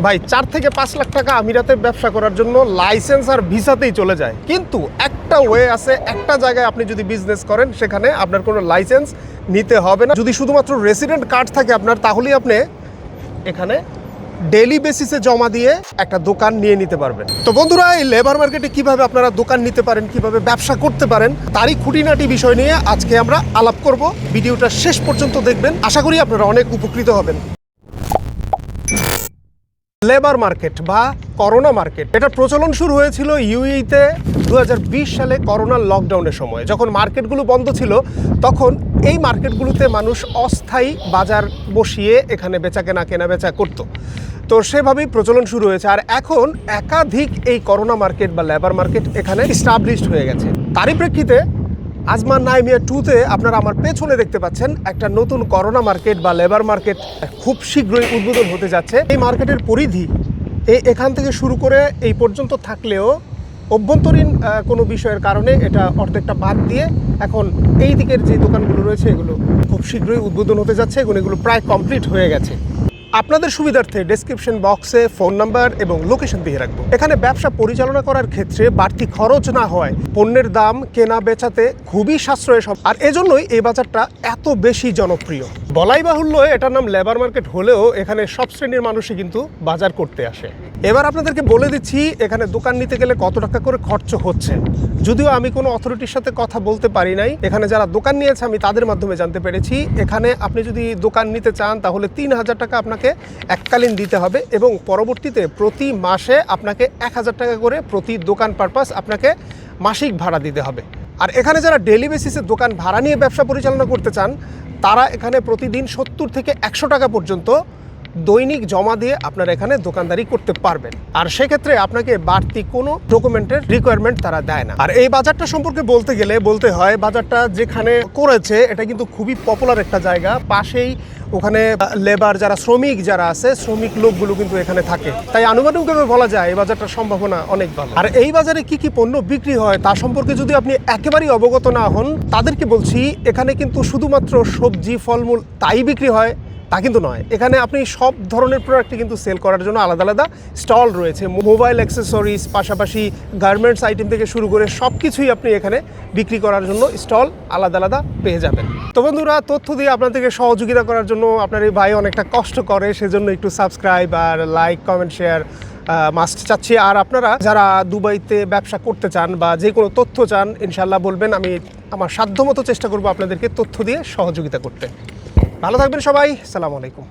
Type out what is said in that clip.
ভাই 4 থেকে 5 লাখ টাকা আমিরাতে ব্যবসা করার জন্য লাইসেন্স আর ভিসাতেই চলে যায়, কিন্তু একটা ওয়ে আছে, একটা জায়গায় আপনি যদি বিজনেস করেন সেখানে আপনার কোনো লাইসেন্স নিতে হবে না। যদি শুধুমাত্র রেসিডেন্ট কার্ড থাকে আপনার, তাহলেই আপনি এখানে ডেইলি বেসিসে জমা দিয়ে একটা দোকান নিয়ে নিতে পারবেন। তো বন্ধুরা, এই লেবার মার্কেটে কিভাবে আপনারা দোকান নিতে পারেন, কিভাবে ব্যবসা করতে পারেন, তারই খুঁটিনাটি বিষয় নিয়ে আজকে আমরা আলাপ করব। ভিডিওটা শেষ পর্যন্ত দেখবেন, আশা করি আপনারা অনেক উপকৃত হবেন। লেবার মার্কেট বা করোনা মার্কেট, এটার প্রচলন শুরু হয়েছিল ইউএইতে 2020 সালে করোনার লকডাউনের সময়। যখন মার্কেটগুলো বন্ধ ছিল, তখন এই মার্কেটগুলোতে মানুষ অস্থায়ী বাজার বসিয়ে এখানে কেনা বেচা করতো। তো সেভাবেই প্রচলন শুরু হয়েছে। আর এখন একাধিক এই করোনা মার্কেট বা লেবার মার্কেট এখানে এস্টাবলিশড হয়ে গেছে। তারই প্রেক্ষিতে আজমান নাইমিয়া 2-তে আপনারা আমার পেছনে দেখতে পাচ্ছেন একটা নতুন করোনা মার্কেট বা লেবার মার্কেট খুব শীঘ্রই উদ্বোধন হতে যাচ্ছে। এই মার্কেটের পরিধি এখান থেকে শুরু করে এই পর্যন্ত থাকলেও অভ্যন্তরীণ কোনো বিষয়ের কারণে এটা অর্ধেকটা বাদ দিয়ে এখন এই দিকের যে দোকানগুলো রয়েছে এগুলো খুব শীঘ্রই উদ্বোধন হতে যাচ্ছে। এগুলো প্রায় কমপ্লিট হয়ে গেছে। আপনাদের সুবিধার্থে ডেসক্রিপশন বক্সে ফোন নাম্বার এবং লোকেশন দিয়ে রাখবো। এখানে ব্যবসা পরিচালনা করার ক্ষেত্রে বাড়তি খরচ না হয়, পণ্যের দাম কেনা বেচাতে খুবই সাশ্রয় সব, আর এজন্যই এই বাজারটা এত বেশি জনপ্রিয়। বলাই বাহুল্য, এটার নাম লেবার মার্কেট হলেও এখানে সব শ্রেণীর মানুষই কিন্তু বাজার করতে আসে। এবার আপনাদেরকে বলে দিচ্ছি এখানে দোকান নিতে গেলে কত টাকা করে খরচ হচ্ছে। যদিও আমি কোনো অথরিটির সাথে কথা বলতে পারি নাই, এখানে যারা দোকান নিয়েছে আমি তাদের মাধ্যমে জানতে পেরেছি এখানে আপনি যদি দোকান নিতে চান তাহলে 3000 টাকা আপনাকে এককালীন দিতে হবে, এবং পরবর্তীতে প্রতি মাসে আপনাকে 1000 টাকা করে প্রতি দোকান পারপাস আপনাকে মাসিক ভাড়া দিতে হবে। আর এখানে যারা ডেইলি বেসিসে দোকান ভাড়া নিয়ে ব্যবসা পরিচালনা করতে চান, তারা এখানে প্রতিদিন 70 থেকে 100 টাকা পর্যন্ত দৈনিক জমা দিয়ে আপনারা এখানে দোকানদারি করতে পারবেন। আর সেক্ষেত্রে আপনাকে বাড়তি কোনো ডকুমেন্টের রিকোয়ারমেন্ট তারা দেয় না। আর এই বাজারটা সম্পর্কে বলতে গেলে বলতে হয়, বাজারটা যেখানে করেছে এটা কিন্তু খুবই পপুলার একটা জায়গা। পাশেই ওখানে লেবার যারা শ্রমিক যারা আছে, শ্রমিক লোকগুলো কিন্তু এখানে থাকে, তাই আনুমানিকভাবে বলা যায় এই বাজারটার সম্ভাবনা অনেক ভালো। আর এই বাজারে কি কি পণ্য বিক্রি হয় তা সম্পর্কে যদি আপনি একেবারেই অবগত না হন, তাদেরকে বলছি এখানে কিন্তু শুধুমাত্র সবজি ফলমূল তাই বিক্রি হয় তা কিন্তু নয়। এখানে আপনি সব ধরনের প্রোডাক্টই কিন্তু সেল করার জন্য আলাদা আলাদা স্টল রয়েছে। মোবাইল অ্যাক্সেসরিজ, পাশাপাশি গার্মেন্টস আইটেম থেকে শুরু করে সব কিছুই আপনি এখানে বিক্রি করার জন্য স্টল আলাদা আলাদা পেয়ে যাবেন। তো বন্ধুরা, তথ্য দিয়ে আপনাদেরকে সহযোগিতা করার জন্য আপনার এই ভাই অনেকটা কষ্ট করে, সেজন্য একটু সাবস্ক্রাইব আর লাইক কমেন্ট শেয়ার মাস্ট চাচ্ছি। আর আপনারা যারা দুবাইতে ব্যবসা করতে চান বা যে কোনো তথ্য চান, ইনশাল্লাহ বলবেন, আমি আমার সাধ্যমতো চেষ্টা করব আপনাদেরকে তথ্য দিয়ে সহযোগিতা করতে। ভালো থাকবেন সবাই, আসসালামু আলাইকুম।